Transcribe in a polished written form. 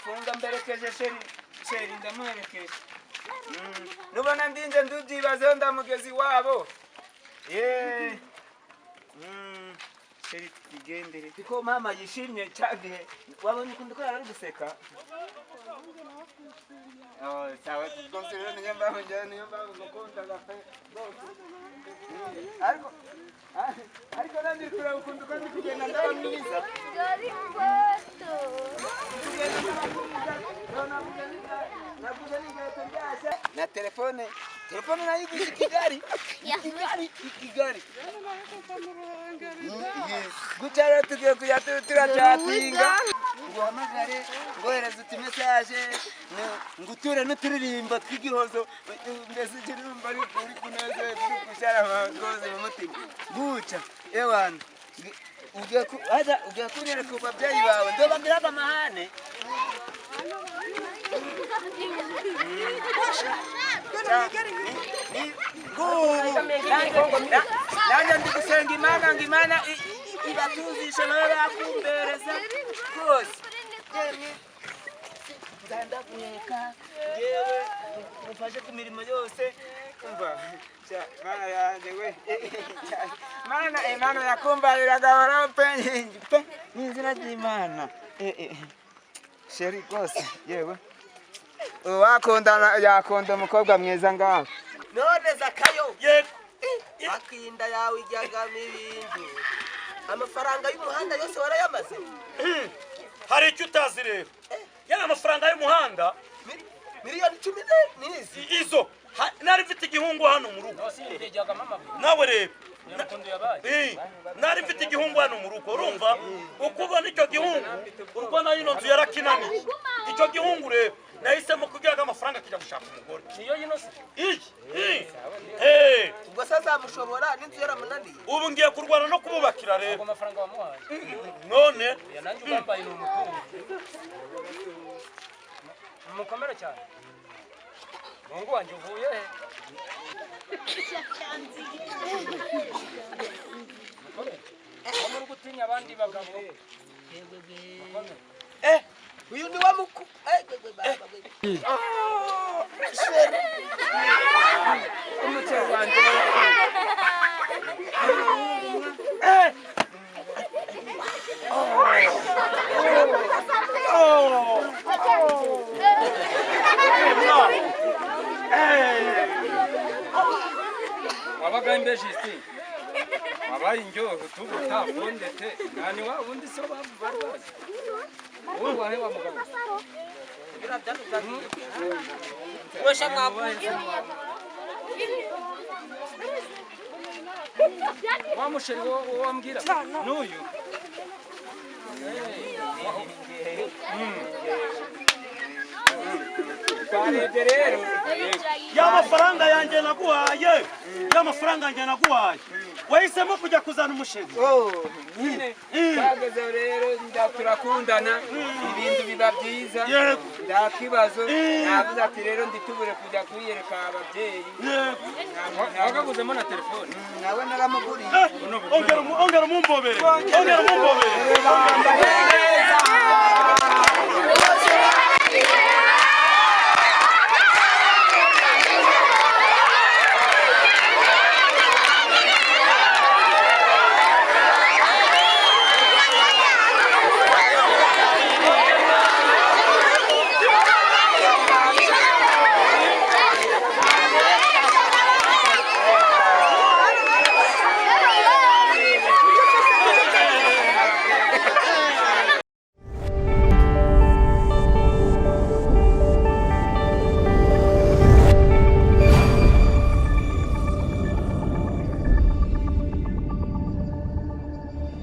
funga mberekeje sheri ndamuherekeje nubona ndinje ndubyibazeho ndamugezi wabo sheri twigendere kuko mama yishimye cyane wabonye ukuntu ko ari guseka sawa rwose rero niyo mpamvu mukunda gafe ariko nandi kureba ukuntu ko ndi kugenda ndaba mwiza na telefone nayiguze Kigali gucara tugiye kujya turacatinga nguhamagare ngohereza uti message nguture n'uturirimbo tw'igihozo mbese ikirumba ari kuri kunezeza turi kushara amagoze mu mutima guca ewana ugiye kunyereka ababyeyi bawe ndobabwiraga amahane nanjye ndi gusenga imana ngo imana ibatuzishe nawe bakumbereza rwose ndandaguheka yewe mufashe ku mirimo yose umva mana yanjye we mana yakumbariraga waraho pe n'izina ry'imana sheri rwose yewe yakunda umukobwa mwiza ngaho none Zakayo yego akinda yawe ijyagamo ibindi amafaranga y'umuhanda yose warayamaze hari icyo utazi rero yana amafaranga y'umuhanda miliyoni 10 nizi izo nari mfite igihungu hano mu rugo nawe rero nari mfite igihungu hano mu rugo urumva uko ubona icyo gihungu urubona yino nzu yarakinaniye icyo gihungu rero nahisemo kugira amafaranga kijya gushaka umugore niyo yino se ubwo sazamushobora n'inzu yaramunaniye ubu ngiye kurwana no kububakira rero amafaranga wamuhaye none nanjye ubampaye n'umutungo mukomera cyane mungu wanjye uvuye he muri gutinya abandi bagabo uyu ni wa muku umuceri wanjye wabaga imbejisi wabaye indyohe utubuta bondete nani wa undi so babazi uwo wahe wa mugabo Washa mwabu wa musheri wo wambwira n'uyu twarebye rero y'amafaranga yanjye naguhaye wahisemo kujya kuzana umusheri nyine twageze rero turakundana ibintu biba byiza nta kibazo navuze ati rero nditubure kujya kwiyereka ababyeyi wagaguzemo na telefone nawe naramuguriye ongera umumbobere